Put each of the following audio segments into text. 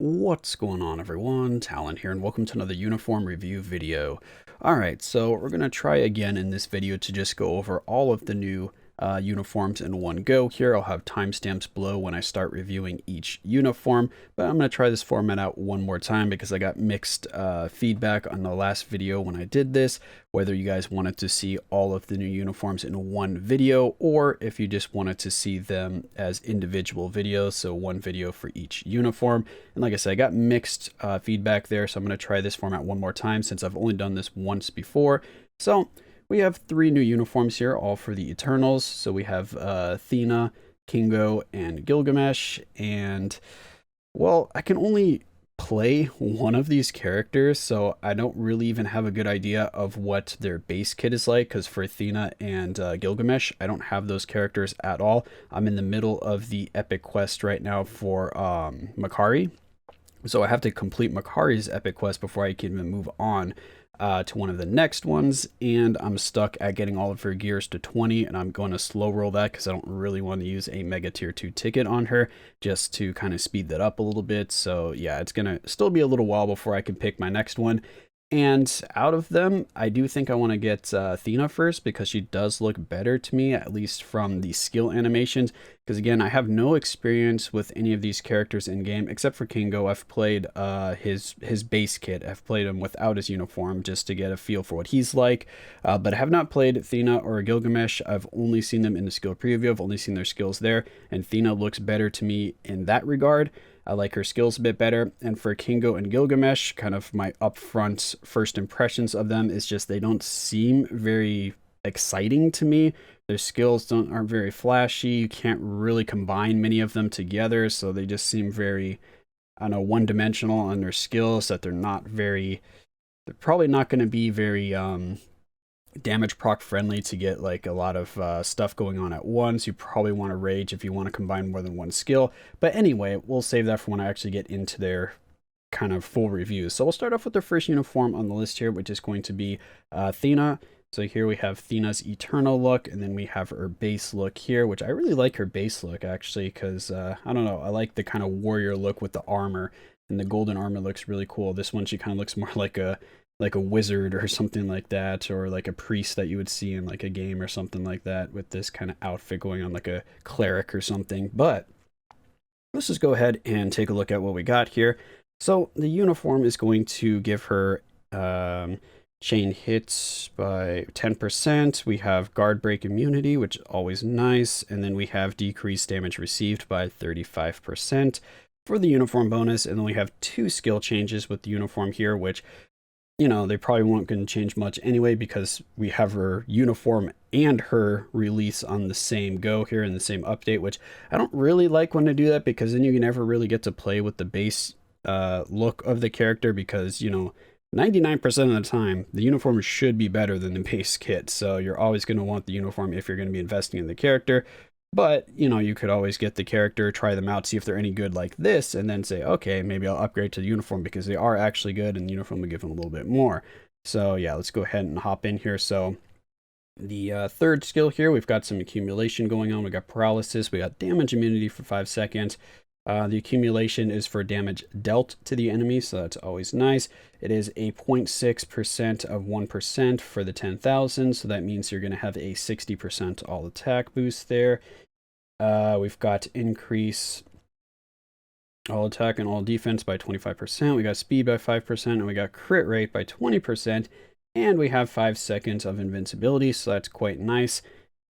What's going on, everyone? Talen here, and welcome to another uniform review video. Alright, so we're going to try again in this video to just go over all of the new uniforms in one go here. I'll have timestamps below when I start reviewing each uniform, but I'm going to try this format out one more time because I got mixed feedback on the last video when I did this, whether you guys wanted to see all of the new uniforms in one video or if you just wanted to see them as individual videos, so one video for each uniform. And like I said, I got mixed feedback there, so I'm going to try this format one more time since I've only done this once before. So we have three new uniforms here, all for the Eternals. So we have Thena, Kingo, and Gilgamesh. And, well, I can only play one of these characters, so I don't really even have a good idea of what their base kit is like, because for Thena and Gilgamesh, I don't have those characters at all. I'm in the middle of the epic quest right now for Makari. So I have to complete Makari's epic quest before I can even move on to one of the next ones, and I'm stuck at getting all of her gears to 20, and I'm going to slow roll that because I don't really want to use a mega tier 2 ticket on her, just to kind of speed that up a little bit. So yeah, it's gonna still be a little while before I can pick my next one. And out of them, I do think I want to get Thena first because she does look better to me, at least from the skill animations. Because again, I have no experience with any of these characters in game except for Kingo. I've played his base kit. I've played him without his uniform just to get a feel for what he's like. But I have not played Thena or Gilgamesh. I've only seen them in the skill preview. I've only seen their skills there, and Thena looks better to me in that regard. I like her skills a bit better. And for Kingo and Gilgamesh, kind of my upfront first impressions of them is just they don't seem very exciting to me. Their skills aren't very flashy. You can't really combine many of them together, so they just seem very, I don't know, one-dimensional on their skills, that they're probably not going to be very damage proc friendly to get like a lot of stuff going on at once. You probably want to rage if you want to combine more than one skill. But anyway, we'll save that for when I actually get into their kind of full reviews. So we'll start off with the first uniform on the list here, which is going to be Thena. So here we have Thena's Eternal look, and then we have her base look here, which I really like her base look actually, because I don't know, I like the kind of warrior look with the armor, and the golden armor looks really cool. This one, she kind of looks more like a wizard or something like that, or like a priest that you would see in like a game or something like that, with this kind of outfit going on like a cleric or something. But let's just go ahead and take a look at what we got here. So the uniform is going to give her chain hits by 10%. We have guard break immunity, which is always nice, and then we have decreased damage received by 35% for the uniform bonus. And then we have two skill changes with the uniform here, which, you know, they probably won't going to change much anyway because we have her uniform and her release on the same go here in the same update, which I don't really like when they do that, because then you never really get to play with the base look of the character, because, you know, 99% of the time the uniform should be better than the base kit. So you're always going to want the uniform if you're going to be investing in the character. But, you know, you could always get the character, try them out, see if they're any good like this, and then say, okay, maybe I'll upgrade to the uniform because they are actually good, and the uniform will give them a little bit more. So yeah, let's go ahead and hop in here. So the third skill here, we've got some accumulation going on. We got paralysis, we got damage immunity for 5 seconds. The accumulation is for damage dealt to the enemy, so that's always nice. It is a 0.6% of 1% for the 10,000, so that means you're going to have a 60% all attack boost there. We've got increase all attack and all defense by 25%. We got speed by 5%, and we got crit rate by 20%, and we have 5 seconds of invincibility, so that's quite nice.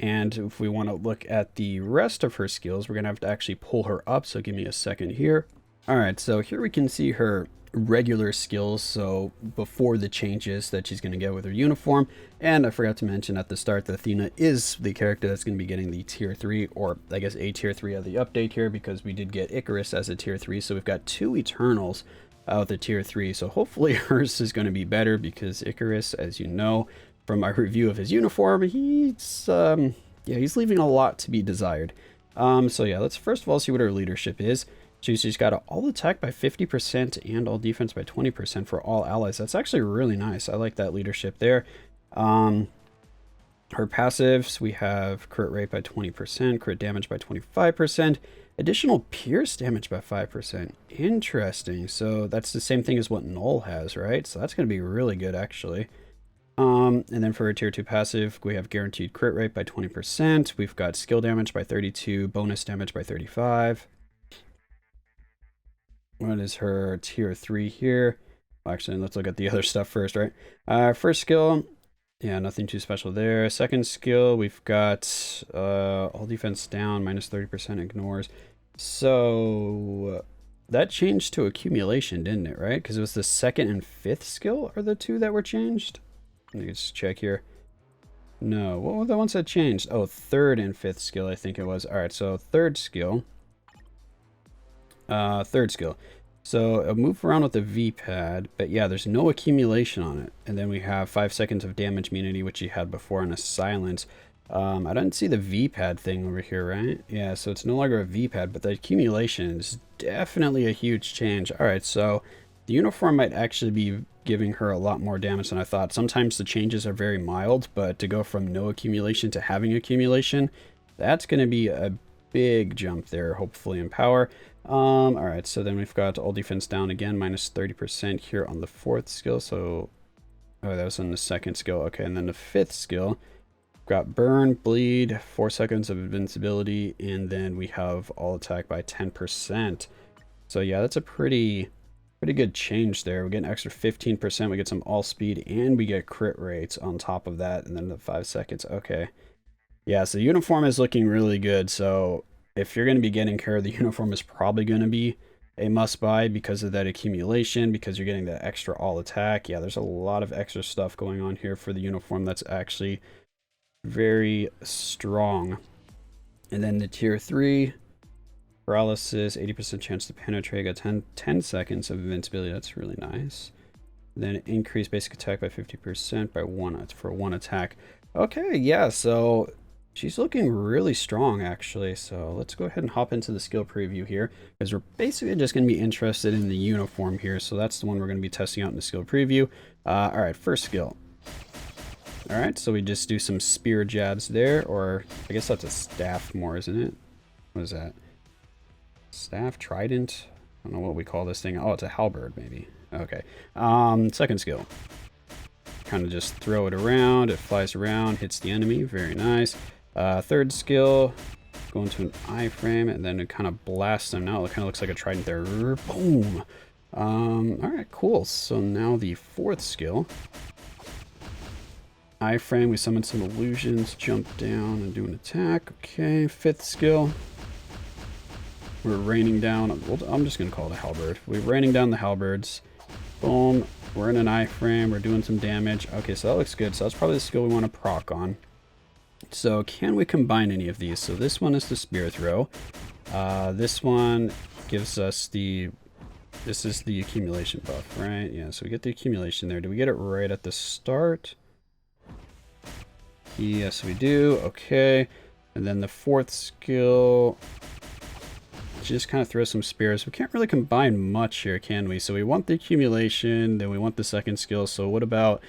And if we want to look at the rest of her skills, we're going to have to actually pull her up. So give me a second here. All right, so here we can see her regular skills. So before the changes that she's going to get with her uniform. And I forgot to mention at the start that Thena is the character that's going to be getting the tier 3, or I guess a tier 3 of the update here, because we did get Icarus as a tier 3. So we've got two Eternals with a tier 3. So hopefully hers is going to be better, because Icarus, as you know, from my review of his uniform, he's leaving a lot to be desired. So yeah, let's first of all see what her leadership is. She's got all attack by 50% and all defense by 20% for all allies. That's actually really nice. I like that leadership there. Her passives, we have crit rate by 20%, crit damage by 25%, additional pierce damage by 5%. Interesting. So that's the same thing as what Null has, right? So that's going to be really good, actually. And then for a tier 2 passive, we have guaranteed crit rate by 20%. We've got skill damage by 32, bonus damage by 35. What is her tier 3 here? Actually, let's look at the other stuff first, right? First skill, yeah, nothing too special there. Second skill, we've got all defense down, minus 30% ignores. So that changed to accumulation, didn't it, right? Because it was the second and fifth skill are the two that were changed. Let me just check here. No, what were the ones that changed? Oh, third and fifth skill, I think it was. All right, so third skill. So I'll move around with the V-pad, but yeah, there's no accumulation on it. And then we have 5 seconds of damage immunity, which you had before, and a silence. I don't see the V-pad thing over here, right? Yeah, so it's no longer a V-pad, but the accumulation is definitely a huge change. All right, so the uniform might actually be giving her a lot more damage than I thought. Sometimes the changes are very mild, but to go from no accumulation to having accumulation, that's going to be a big jump there, hopefully in power. All right, so then we've got all defense down again, minus 30% here on the fourth skill. So, oh, that was on the second skill. Okay, and then the fifth skill, we've got burn, bleed, 4 seconds of invincibility, and then we have all attack by 10%. So yeah, that's a pretty good change there. We get an extra 15%, we get some all speed, and we get crit rates on top of that, and then the 5 seconds. Okay. Yeah, so the uniform is looking really good. So if you're going to be getting care, the uniform is probably going to be a must-buy because of that accumulation, because you're getting that extra all attack. Yeah, there's a lot of extra stuff going on here for the uniform that's actually very strong. And then the tier 3, paralysis, 80% chance to penetrate, got 10 seconds of invincibility. That's really nice. Then increase basic attack by 50% for one attack. Okay, yeah, so she's looking really strong, actually. So let's go ahead and hop into the skill preview here, because we're basically just going to be interested in the uniform here. So that's the one we're going to be testing out in the skill preview. All right, first skill. All right, so we just do some spear jabs there, or I guess that's a staff more, isn't it? What is that? Staff, trident? I don't know what we call this thing. Oh, it's a halberd, maybe. Okay. Second skill. Kind of just throw it around. It flies around, hits the enemy. Very nice. Third skill, go into an iframe, and then it kind of blasts them. Now it kind of looks like a trident there. Boom. All right, cool. So now the fourth skill. Iframe, we summon some illusions, jump down and do an attack. Okay, fifth skill. We're raining down. I'm just going to call it a halberd. We're raining down the halberds. Boom. We're in an iframe. We're doing some damage. Okay, so that looks good. So that's probably the skill we want to proc on. So can we combine any of these? So this one is the spear throw. This one gives us this is the accumulation buff, right? Yeah, so we get the accumulation there. Do we get it right at the start? Yes, we do. Okay. And then the fourth skill, just kind of throw some spears. We can't really combine much here, can we? So we want the accumulation, then we want the second skill. So what about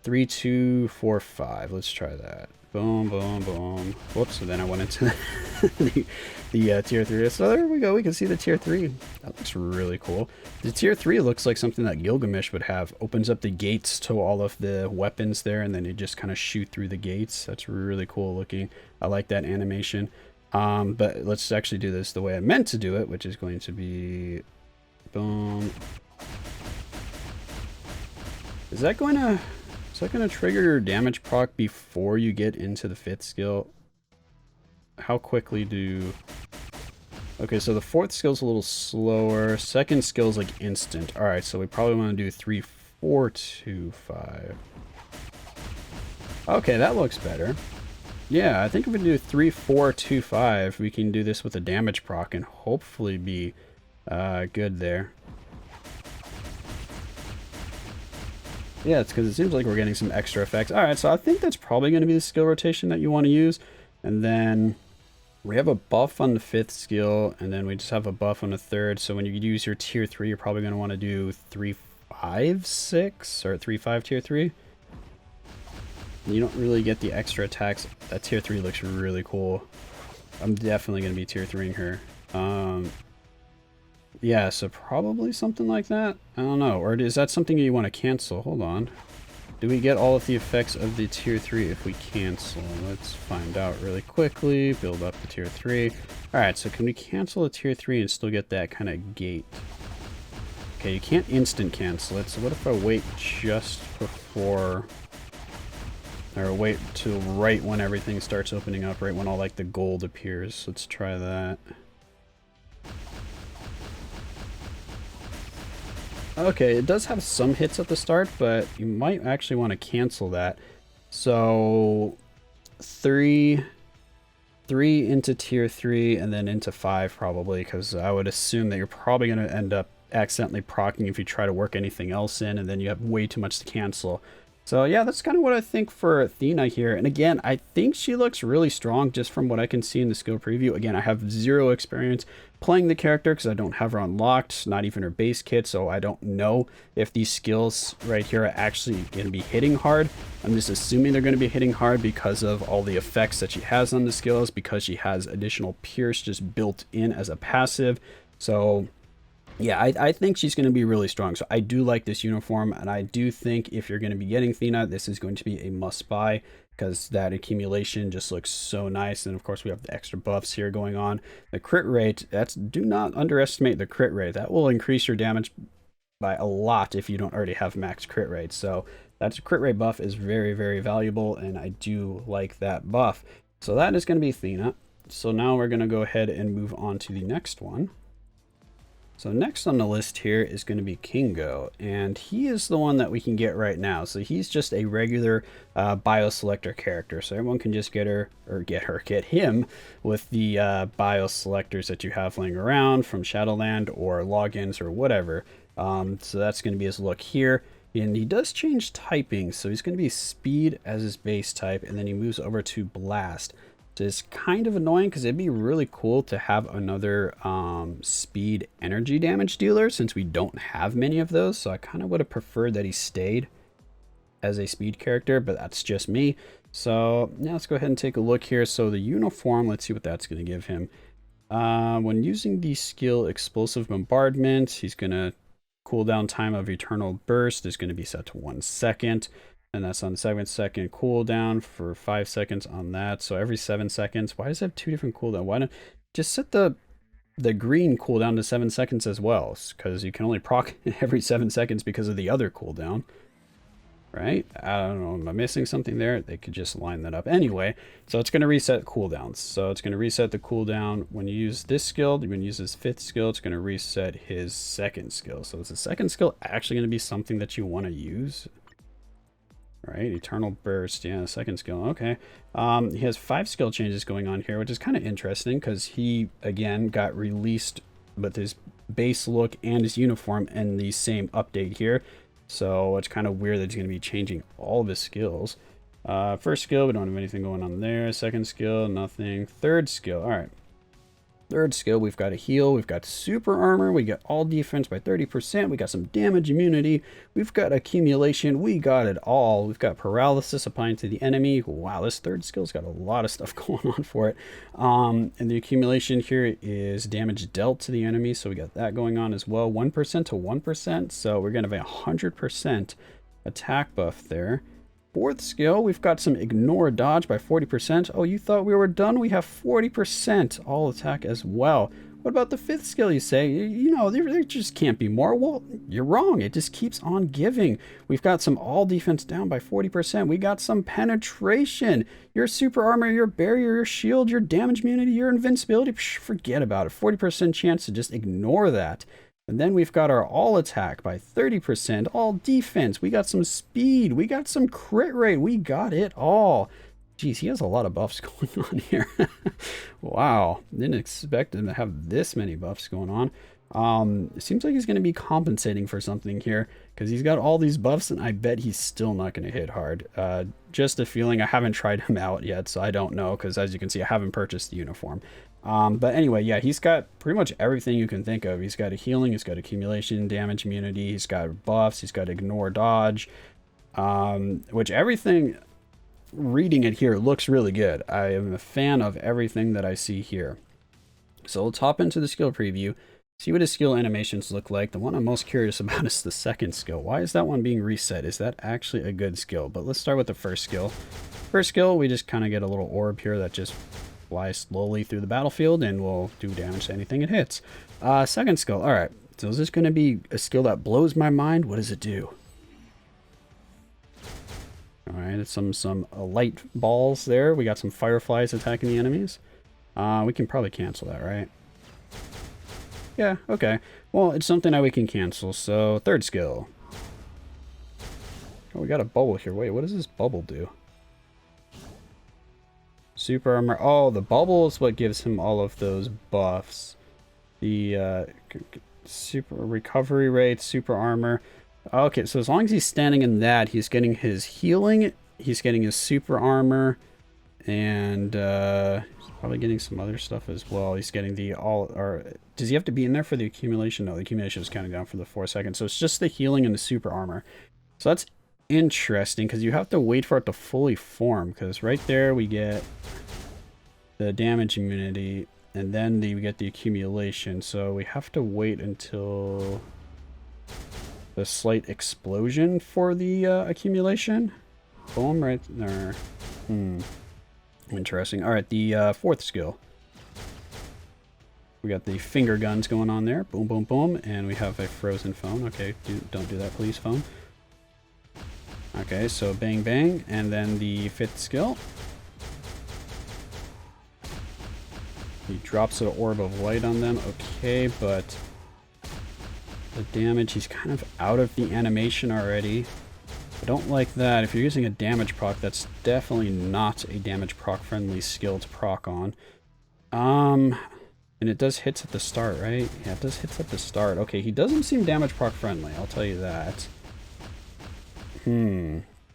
3, 2, 4, 5? Let's try that. Boom, boom, boom. Whoops, and then I went into the tier 3. So there we go. We can see the tier 3. That looks really cool. The tier 3 looks like something that Gilgamesh would have. Opens up the gates to all of the weapons there, and then you just kind of shoot through the gates. That's really cool looking. I like that animation. But let's actually do this the way I meant to do it, which is going to be boom. Is that going to trigger your damage proc before you get into the fifth skill? How quickly do... Okay, so the fourth skill's a little slower. Second skill's like instant. All right, so we probably want to do 3, 4, 2, 5. Okay, that looks better. Yeah, I think if we do 3, 4, 2, 5, we can do this with a damage proc and hopefully be good there. Yeah, it's because it seems like we're getting some extra effects. All right, so I think that's probably going to be the skill rotation that you want to use. And then we have a buff on the fifth skill, and then we just have a buff on the third. So when you use your tier 3, you're probably going to want to do 3, 5, 6, or 3, 5, tier 3. You don't really get the extra attacks. That tier 3 looks really cool. I'm definitely going to be tier 3ing her. Yeah, so probably something like that. I don't know. Or is that something you want to cancel? Hold on. Do we get all of the effects of the tier 3 if we cancel? Let's find out really quickly. Build up the tier 3. Alright, so can we cancel a tier 3 and still get that kind of gate? Okay, you can't instant cancel it, so what if I wait just before... Or wait till right when everything starts opening up, right when all like the gold appears. Let's try that. Okay, it does have some hits at the start, but you might actually want to cancel that. So, three into tier 3 and then into 5 probably, because I would assume that you're probably going to end up accidentally proccing if you try to work anything else in, and then you have way too much to cancel. So yeah, that's kind of what I think for Thena here. And again, I think she looks really strong just from what I can see in the skill preview. Again, I have zero experience playing the character because I don't have her unlocked, not even her base kit, so I don't know if these skills right here are actually going to be hitting hard. I'm just assuming they're going to be hitting hard because of all the effects that she has on the skills, because she has additional pierce just built in as a passive. So yeah, I think she's going to be really strong. So I do like this uniform, and I do think if you're going to be getting Thena, this is going to be a must buy because that accumulation just looks so nice. And of course we have the extra buffs here going on. The crit rate, do not underestimate the crit rate. That will increase your damage by a lot if you don't already have max crit rate. So that crit rate buff is very, very valuable, and I do like that buff. So that is going to be Thena. So now we're going to go ahead and move on to the next one. So next on the list here is going to be Kingo, and he is the one that we can get right now. So he's just a regular bio-selector character, so everyone can just get him with the bio-selectors that you have laying around from Shadowland or logins or whatever. So that's going to be his look here. And he does change typing, so he's going to be speed as his base type, and then he moves over to blast. So it's kind of annoying because it'd be really cool to have another speed energy damage dealer since we don't have many of those. So I kind of would have preferred that he stayed as a speed character, but that's just me. So now let's go ahead and take a look here. So the uniform, let's see what that's going to give him. When using the skill Explosive Bombardment, he's going to cooldown time of Eternal Burst is going to be set to 1 second. And that's on 7-second cooldown for 5 seconds on that. So every 7 seconds. Why does it have 2 different cooldowns? Why don't just set the green cooldown to 7 seconds as well? Because you can only proc every 7 seconds because of the other cooldown. Right? I don't know. Am I missing something there? They could just line that up. Anyway, so it's going to reset cooldowns. So it's going to reset the cooldown when you use this skill. When you use his 5th skill, it's going to reset his 2nd skill. So is the 2nd skill actually going to be something that you want to use? Right, Eternal Burst, yeah, 2nd skill, okay. He has 5 skill changes going on here, which is kind of interesting because he, again, got released with his base look and his uniform in the same update here. So it's kind of weird that he's going to be changing all of his skills. 1st skill, we don't have anything going on there. 2nd skill, nothing. 3rd skill, all right. 3rd skill, we've got a heal, we've got super armor, we got all defense by 30%, we got some damage immunity, we've got accumulation, we got it all. We've got paralysis applying to the enemy. Wow, this 3rd skill's got a lot of stuff going on for it. And the accumulation here is damage dealt to the enemy, so we got that going on as well. 1% to 1%, so we're going to have a 100% attack buff there. 4th skill, we've got some ignore dodge by 40%. Oh, you thought we were done? We have 40% all attack as well. What about the 5th skill, you say? You know, there just can't be more. Well, you're wrong. It just keeps on giving. We've got some all defense down by 40%. We got some penetration. Your super armor, your barrier, your shield, your damage immunity, your invincibility. Psh, forget about it. 40% chance to just ignore that. And then we've got our all attack by 30%, all defense. We got some speed. We got some crit rate. We got it all. Geez, he has a lot of buffs going on here. Wow. Didn't expect him to have this many buffs going on. It seems like he's going to be compensating for something here because he's got all these buffs and I bet he's still not going to hit hard. Just a feeling. I haven't tried him out yet, so I don't know because as you can see, I haven't purchased the uniform. But anyway, yeah, he's got pretty much everything you can think of. He's got a healing, he's got accumulation, damage immunity, he's got buffs, he's got ignore dodge, which everything reading it here looks really good. I am a fan of everything that I see here. So let's hop into the skill preview, see what his skill animations look like. The one I'm most curious about is the second skill. Why is that one being reset? Is that actually a good skill? But let's start with the first skill. First skill, we just kind of get a little orb here that just flies slowly through the battlefield and will do damage to anything it hits. Second skill, all right. So is this going to be a skill that blows my mind? What does it do? All right, it's some light balls there. We got some fireflies attacking the enemies. We can probably cancel that, right? Yeah, okay. Well, it's something that we can cancel. So, third skill. Oh, we got a bubble here. Wait, what does this bubble do? Super armor. Oh, the bubble is what gives him all of those buffs. The super recovery rate, super armor. Okay, so as long as he's standing in that, he's getting his healing, he's getting his super armor, and he's probably getting some other stuff as well. He's getting the does he have to be in there for the accumulation? No, the accumulation is counting down for the 4 seconds. So it's just the healing and the super armor. So that's interesting because you have to wait for it to fully form, because right there we get the damage immunity, and then we get the accumulation. So we have to wait until the slight explosion for the accumulation. Boom, right there. Interesting. All right, the fourth skill. We got the finger guns going on there. Boom, boom, boom. And we have a frozen phone. Okay, don't do that, please, phone. Okay, so bang, bang. And then the fifth skill. He drops an orb of light on them. Okay, but the damage, he's kind of out of the animation already. I don't like that. If you're using a damage proc, that's definitely not a damage proc friendly skill to proc on. And it does hits at the start, right? Yeah, it does hits at the start. Okay, he doesn't seem damage proc friendly, I'll tell you that.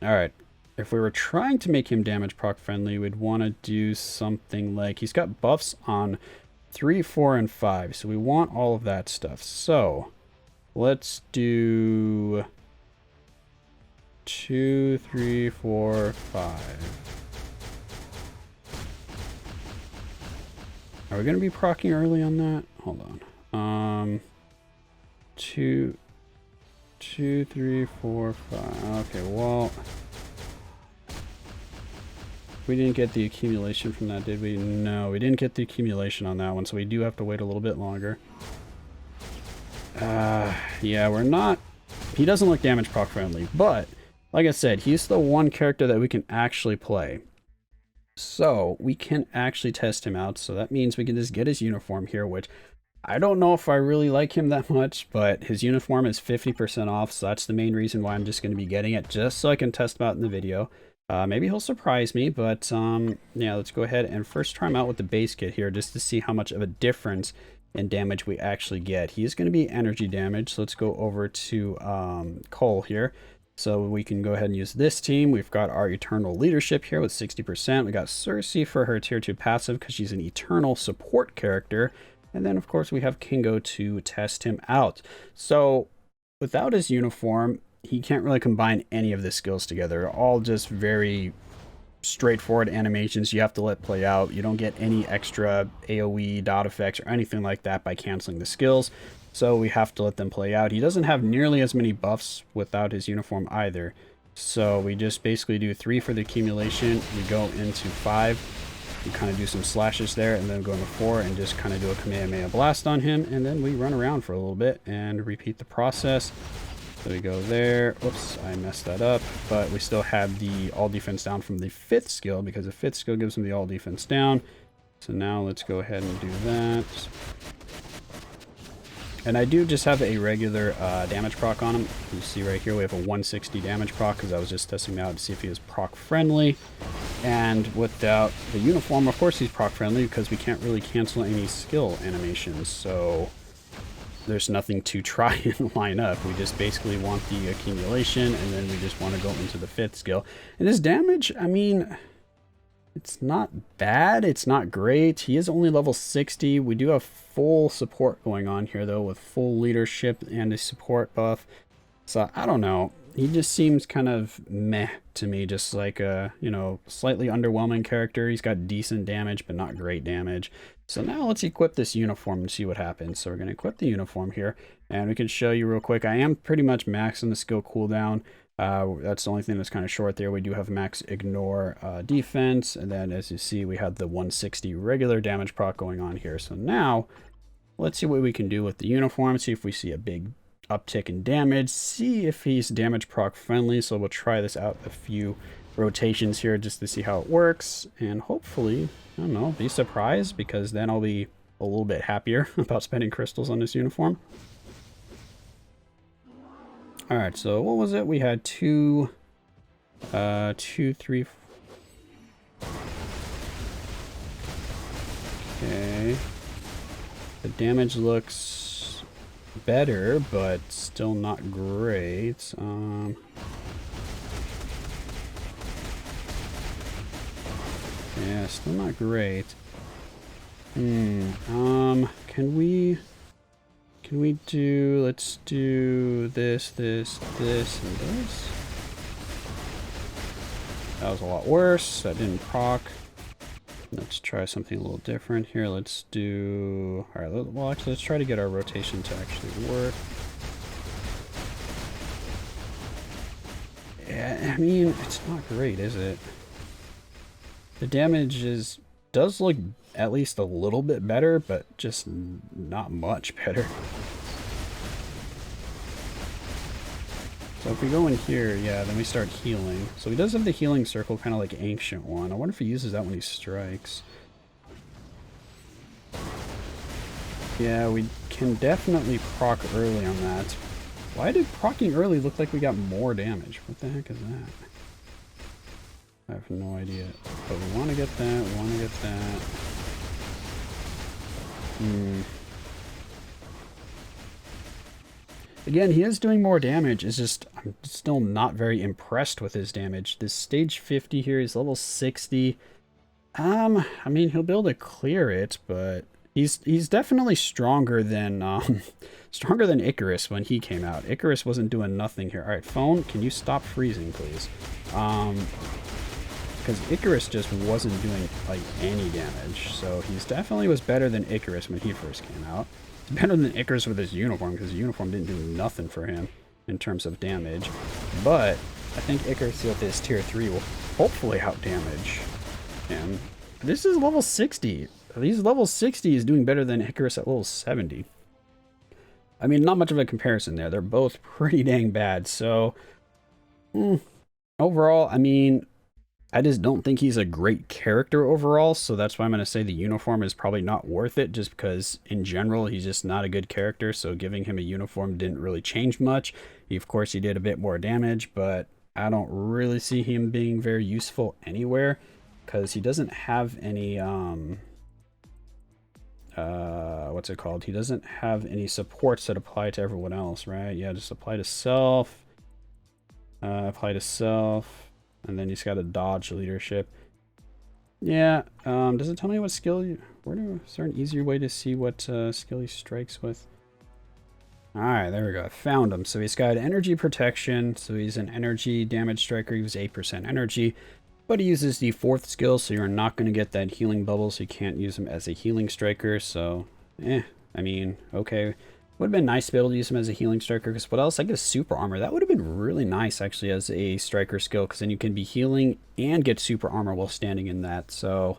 Alright. If we were trying to make him damage proc friendly, we'd want to do something like, he's got buffs on 3, 4, and 5. So we want all of that stuff. So let's do 2, 3, 4, 5. Are we going to be proccing early on that? Hold on. 2, 3, 4, 5. Okay, well, we didn't get the accumulation from that, did we? No, we didn't get the accumulation on that one, so we do have to wait a little bit longer. Yeah, we're not... He doesn't look damage proc friendly, but like I said, he's the one character that we can actually play. So we can actually test him out. So that means we can just get his uniform here, which I don't know if I really like him that much, but his uniform is 50% off. So that's the main reason why I'm just going to be getting it, just so I can test him out in the video. Maybe he'll surprise me, but yeah, let's go ahead and first try him out with the base kit here, just to see how much of a difference in damage we actually get. He is going to be energy damage. So let's go over to Cole here. So we can go ahead and use this team. We've got our Eternal Leadership here with 60%. We got Cersei for her tier 2 passive because she's an Eternal support character. And then, of course, we have Kingo to test him out. So without his uniform, he can't really combine any of the skills together. They're all just very straightforward animations you have to let play out. You don't get any extra AoE dot effects or anything like that by canceling the skills. So we have to let them play out. He doesn't have nearly as many buffs without his uniform either. So we just basically do 3 for the accumulation. We go into 5. We kind of do some slashes there and then go into 4 and just kind of do a Kamehameha blast on him. And then we run around for a little bit and repeat the process. So we go there. Oops, I messed that up. But we still have the all defense down from the 5th skill because the 5th skill gives him the all defense down. So now let's go ahead and do that. And I do just have a regular damage proc on him. You see right here we have a 160 damage proc because I was just testing him out to see if he was proc friendly. And without the uniform, of course he's proc friendly because we can't really cancel any skill animations. So there's nothing to try and line up. We just basically want the accumulation and then we just want to go into the 5th skill. And his damage, I mean, it's not bad. It's not great. He is only level 60. We do have full support going on here, though, with full leadership and a support buff. So, I don't know. he just seems kind of meh to me, just like a, you know, slightly underwhelming character. He's got decent damage, but not great damage. So now let's equip this uniform and see what happens. So we're going to equip the uniform here, and we can show you real quick. I am pretty much maxing the skill cooldown. That's the only thing that's kind of short there. We do have max ignore defense, and then as you see, we have the 160 regular damage proc going on here. So now let's see what we can do with the uniform, see if we see a big uptick in damage, see if he's damage proc friendly. So we'll try this out a few rotations here just to see how it works, and hopefully, I don't know, be surprised, because then I'll be a little bit happier about spending crystals on this uniform. All right, so what was it? We had two, three. Okay. The damage looks better, but still not great. Yeah, still not great. Can we do, let's do this, this, this, and this. That was a lot worse. That didn't proc. Let's try something a little different here. Let's do, all right, well, actually, let's try to get our rotation to actually work. Yeah, I mean, it's not great, is it? The damage does look at least a little bit better, but just not much better. So if we go in here, yeah, then we start healing. So he does have the healing circle, kind of like Ancient One. I wonder if he uses that when he strikes. Yeah, we can definitely proc early on that. Why did procking early look like we got more damage? What the heck is that? I have no idea. But we want to get that, we want to get that. Again, he is doing more damage. It's just, I'm still not very impressed with his damage. This stage 50 here is level 60. I mean, he'll be able to clear it, but he's definitely stronger than stronger than Icarus when he came out. Icarus wasn't doing nothing here. All right, phone, can you stop freezing, please? Because Icarus just wasn't doing like any damage, so he's definitely was better than Icarus when he first came out. It's better than Icarus with his uniform, because his uniform didn't do nothing for him in terms of damage. But I think Icarus with his tier 3 will hopefully out damage him. This is level 60. These level 60 is doing better than Icarus at level 70. I mean, not much of a comparison there. They're both pretty dang bad. So overall, I mean, I just don't think he's a great character overall, so that's why I'm going to say the uniform is probably not worth it, just because in general he's just not a good character, so giving him a uniform didn't really change much. Of course, he did a bit more damage, but I don't really see him being very useful anywhere, because he doesn't have any, what's it called? He doesn't have any supports that apply to everyone else, right? Yeah, just apply to self, apply to self. And then he's got a dodge leadership. Yeah, does it tell me what skill is there an easier way to see what skill he strikes with? Alright, there we go. I found him. So he's got energy protection. So he's an energy damage striker. He was 8% energy. But he uses the 4th skill, so you're not going to get that healing bubble, so you can't use him as a healing striker. So, I mean, okay. Would have been nice to be able to use him as a healing striker, because what else? I get super armor. That would have been really nice, actually, as a striker skill, because then you can be healing and get super armor while standing in that. So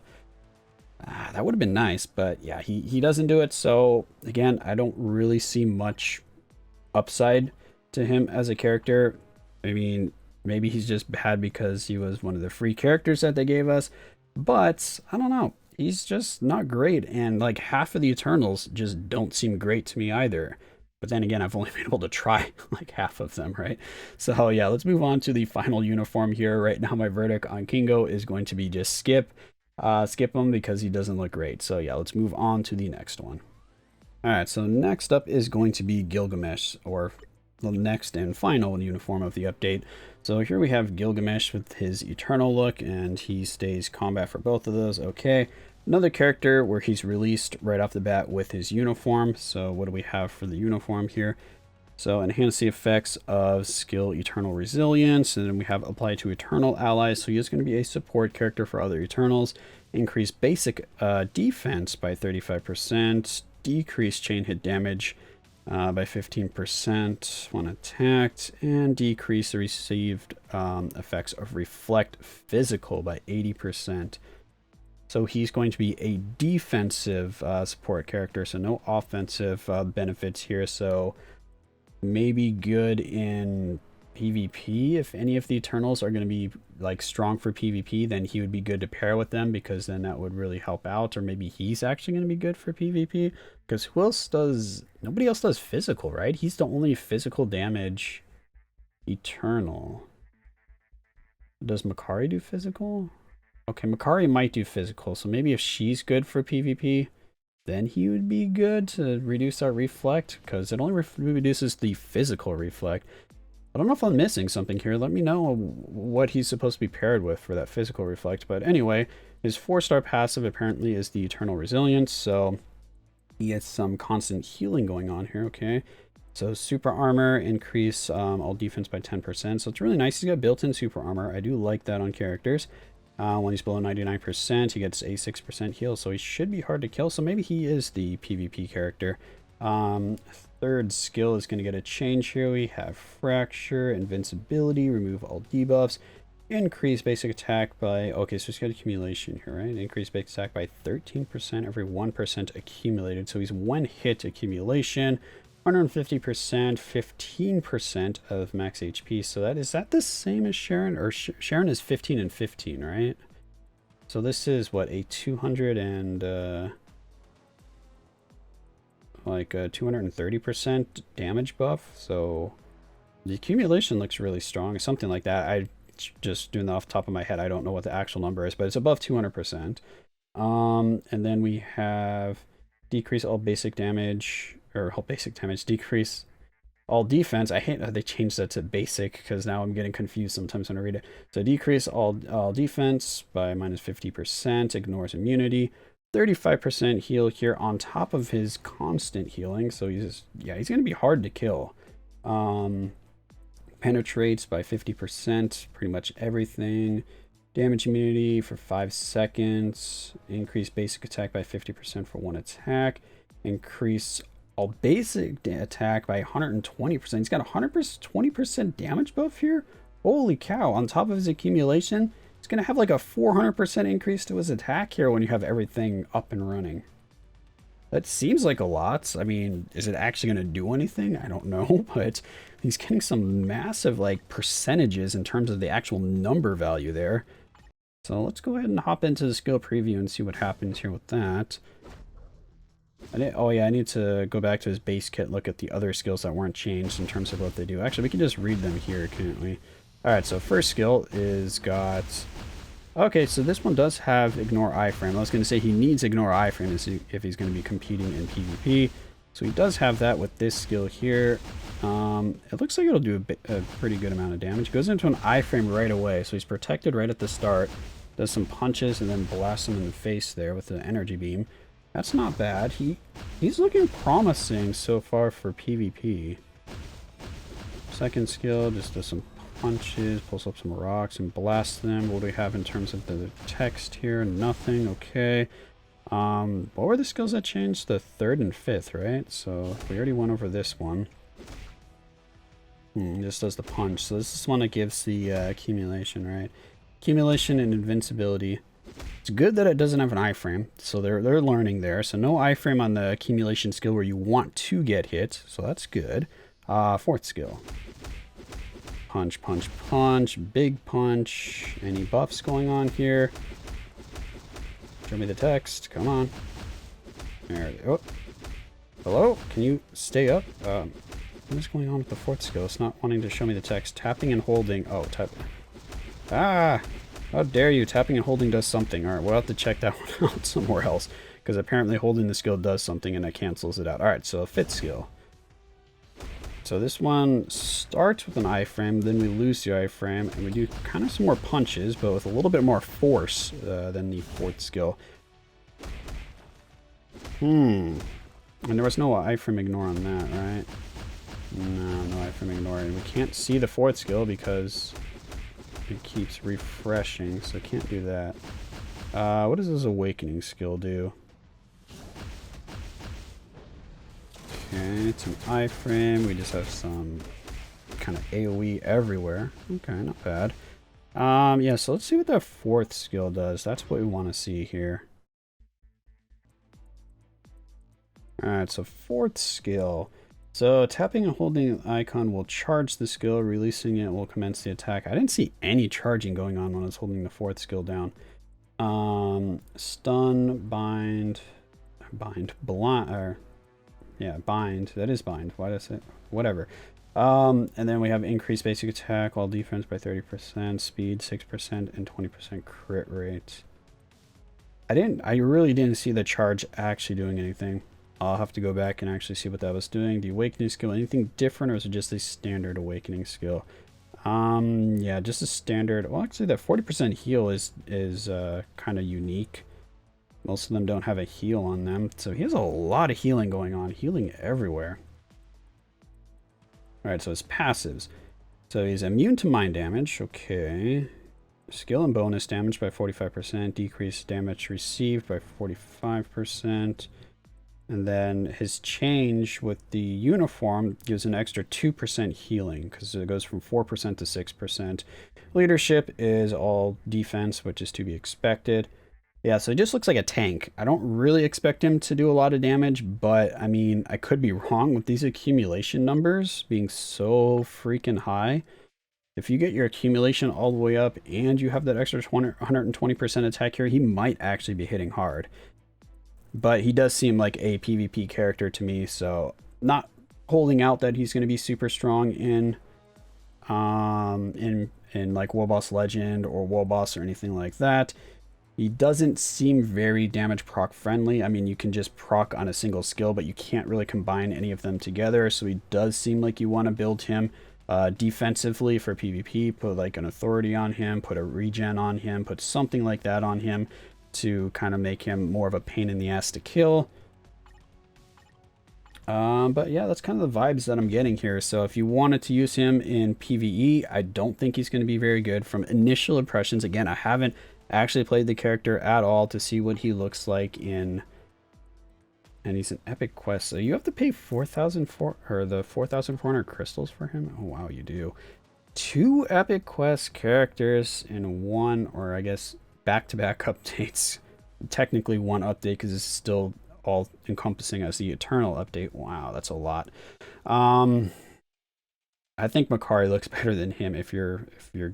that would have been nice, but yeah, he doesn't do it. So again, I don't really see much upside to him as a character. I mean, maybe he's just bad because he was one of the free characters that they gave us, but I don't know. He's just not great, and like half of the Eternals just don't seem great to me either. But then again, I've only been able to try like half of them, right? So yeah, let's move on to the final uniform here. Right now, my verdict on Kingo is going to be just skip him because he doesn't look great. So yeah, let's move on to the next one. All right, so next up is going to be Gilgamesh, or the next and final uniform of the update. So here we have Gilgamesh with his Eternal look, and he stays combat for both of those. Okay. Another character where he's released right off the bat with his uniform. So what do we have for the uniform here? So enhance the effects of skill Eternal Resilience, and then we have apply to Eternal allies. So he is going to be a support character for other Eternals. Increase basic defense by 35%, decrease chain hit damage by 15% when attacked, and decrease the received effects of Reflect Physical by 80%. So he's going to be a defensive support character, so no offensive benefits here. So maybe good in PvP. If any of the Eternals are going to be like strong for PvP, then he would be good to pair with them, because then that would really help out. Or maybe he's actually going to be good for PvP, because who else does, nobody else does physical, right? He's the only physical damage Eternal. Does Makari do physical? Okay, Makari might do physical, so maybe if she's good for PvP, then he would be good to reduce our reflect, because it only reduces the physical reflect. I don't know if I'm missing something here. Let me know what he's supposed to be paired with for that physical reflect. But anyway, his 4-star passive apparently is the Eternal Resilience, so he gets some constant healing going on here, okay? So super armor, increase all defense by 10%. So it's really nice. He's got built-in super armor. I do like that on characters. When he's below 99%, he gets a 6% heal, so he should be hard to kill. So maybe he is the PvP character. Third skill is going to get a change here. We have Fracture, Invincibility, remove all debuffs, increase basic attack by, okay, so he's got accumulation here, right? Increase basic attack by 13% every 1% accumulated. So he's one hit accumulation, 150%, 15% of max HP. So is that the same as Sharon? Or Sharon is 15 and 15, right? So this is what, a 200 and like a 230% damage buff. So the accumulation looks really strong, something like that. I just doing that off the top of my head, I don't know what the actual number is, but it's above 200%. And then we have decrease all basic damage, or all basic damage, decrease all defense. I hate how they changed that to basic, because now I'm getting confused sometimes when I read it. So decrease all defense by minus 50%, ignores immunity, 35% heal here on top of his constant healing. So he's going to be hard to kill. Penetrates by 50%, pretty much everything. Damage immunity for 5 seconds. Increase basic attack by 50% for 1 attack. Increase all basic attack by 120%. He's got 120% damage buff here. Holy cow. On top of his accumulation, he's going to have like a 400% increase to his attack here when you have everything up and running. That seems like a lot. I mean, is it actually going to do anything? I don't know, but he's getting some massive like percentages in terms of the actual number value there. So let's go ahead and hop into the skill preview and see what happens here with that. Oh yeah, I need to go back to his base kit, look at the other skills that weren't changed in terms of what they do. Actually, we can just read them here, can't we? Alright, so first skill is got... Okay, so this one does have Ignore Iframe. I was going to say he needs Ignore Iframe if he's going to be competing in PvP. So he does have that with this skill here. It looks like it'll do a pretty good amount of damage. Goes into an Iframe right away, so he's protected right at the start. Does some punches and then blasts him in the face there with the energy beam. That's not bad. He's looking promising so far for PvP. Second skill just does some punches, pulls up some rocks and blasts them. What do we have in terms of the text here? Nothing. Okay. What were the skills that changed? The third and fifth, right? So we already went over this one. This does the punch. So this is one that gives the accumulation, right? Accumulation and invincibility. It's good that it doesn't have an iframe, so they're learning there. So no iframe on the accumulation skill where you want to get hit, so that's good. Fourth skill. Punch, punch, punch, big punch. Any buffs going on here? Show me the text, come on. There, oh. Hello, can you stay up? What is going on with the fourth skill? It's not wanting to show me the text. Tapping and holding, oh, tap. Ah! How dare you? Tapping and holding does something. Alright, we'll have to check that one out somewhere else. Because apparently holding the skill does something and it cancels it out. Alright, so fifth skill. So this one starts with an iframe, then we lose the iframe, and we do kind of some more punches, but with a little bit more force than the fourth skill. And there was no iframe ignore on that, right? No. worry. We can't see the 4th skill because it keeps refreshing, so can't do that. What does this awakening skill do? Okay, it's an iframe. We just have some kind of AoE everywhere. Okay, not bad. Yeah, so let's see what that 4th skill does. That's what we want to see here. Alright, so 4th skill. So tapping and holding the icon will charge the skill. Releasing it will commence the attack. I didn't see any charging going on when I was holding the 4th skill down. Stun, bind, blind, or yeah, bind. That is bind. Why does it? Whatever. And then we have increased basic attack, while defense by 30%, speed 6%, and 20% crit rate. I really didn't see the charge actually doing anything. I'll have to go back and actually see what that was doing. The awakening skill, anything different, or is it just a standard awakening skill? Yeah, just a standard. Well, actually, that 40% heal is kind of unique. Most of them don't have a heal on them, so he has a lot of healing going on. Healing everywhere. All right, so his passives. So he's immune to mind damage. Okay. Skill and bonus damage by 45%. Decreased damage received by 45%. And then his change with the uniform gives an extra 2% healing because it goes from 4% to 6%. Leadership is all defense, which is to be expected. Yeah, so he just looks like a tank. I don't really expect him to do a lot of damage, but I mean, I could be wrong with these accumulation numbers being so freaking high. If you get your accumulation all the way up and you have that extra 120% attack here, he might actually be hitting hard. But he does seem like a PvP character to me, so not holding out that he's going to be super strong in like World Boss Legend or World Boss or anything like that. He doesn't seem very damage proc friendly. I mean, you can just proc on a single skill, but you can't really combine any of them together. So he does seem like you want to build him defensively for PvP. Put like an authority on him, put a regen on him, put something like that on him to kind of make him more of a pain in the ass to kill. But yeah, that's kind of the vibes that I'm getting here. So if you wanted to use him in PvE, I don't think he's going to be very good. From initial impressions, again, I haven't actually played the character at all to see what he looks like in, and he's an epic quest, so you have to pay 4,400 crystals for him. Oh wow, you do. 2 epic quest characters in one, or I guess back-to-back updates. Technically one update because it's still all encompassing as the Eternal update. Wow, that's a lot. I think Makari looks better than him if you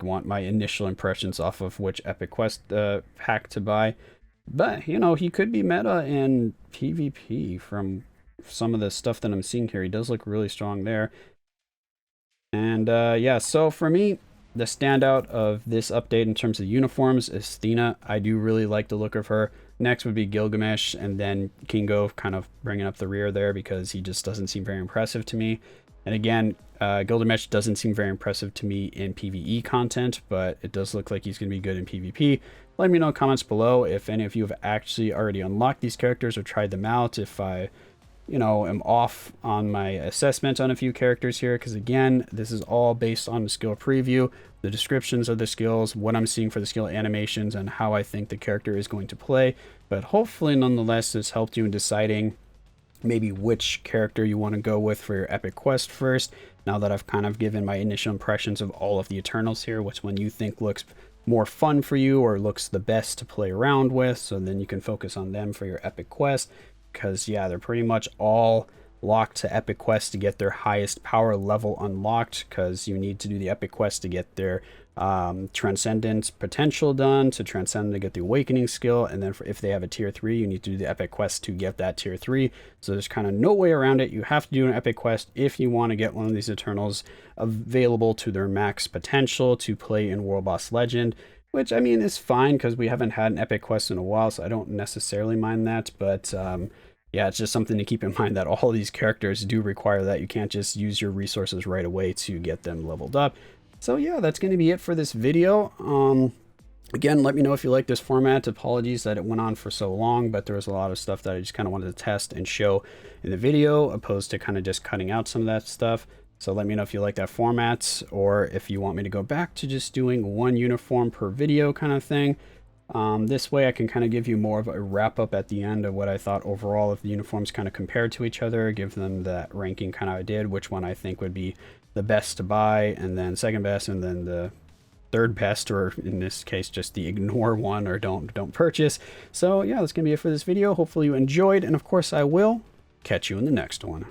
want my initial impressions off of which epic quest pack to buy. But you know, he could be meta in PvP from some of the stuff that I'm seeing here. He does look really strong there. And yeah, so for me, the standout of this update in terms of uniforms is Thena. I do really like the look of her. Next would be Gilgamesh, and then Kingo kind of bringing up the rear there because he just doesn't seem very impressive to me. And again, Gilgamesh doesn't seem very impressive to me in PvE content, but it does look like he's going to be good in PvP. Let me know in comments below if any of you have actually already unlocked these characters or tried them out, if I, you know, am off on my assessment on a few characters here, because again, this is all based on the skill preview, the descriptions of the skills, what I'm seeing for the skill animations, and how I think the character is going to play. But hopefully, nonetheless, this helped you in deciding maybe which character you want to go with for your epic quest first. Now that I've kind of given my initial impressions of all of the Eternals here, which one you think looks more fun for you or looks the best to play around with, so then you can focus on them for your epic quest. Because yeah, they're pretty much all locked to epic quest to get their highest power level unlocked, because you need to do the epic quest to get their transcendence potential done, to transcend to get the awakening skill, and then if they have a tier 3, you need to do the epic quest to get that tier 3. So there's kind of no way around it. You have to do an epic quest if you want to get one of these Eternals available to their max potential to play in World Boss Legend, which I mean is fine because we haven't had an epic quest in a while, so I don't necessarily mind that. But yeah, it's just something to keep in mind that all of these characters do require that. You can't just use your resources right away to get them leveled up. So yeah, that's going to be it for this video. Again, let me know if you like this format. Apologies that it went on for so long, but there was a lot of stuff that I just kind of wanted to test and show in the video, opposed to kind of just cutting out some of that stuff. So let me know if you like that format, or if you want me to go back to just doing one uniform per video kind of thing. This way I can kind of give you more of a wrap up at the end of what I thought overall of the uniforms kind of compared to each other, give them that ranking kind of I did, which one I think would be the best to buy, and then second best, and then the third best, or in this case just the ignore one or don't purchase. So yeah, that's gonna be it for this video. Hopefully you enjoyed, and of course I will catch you in the next one.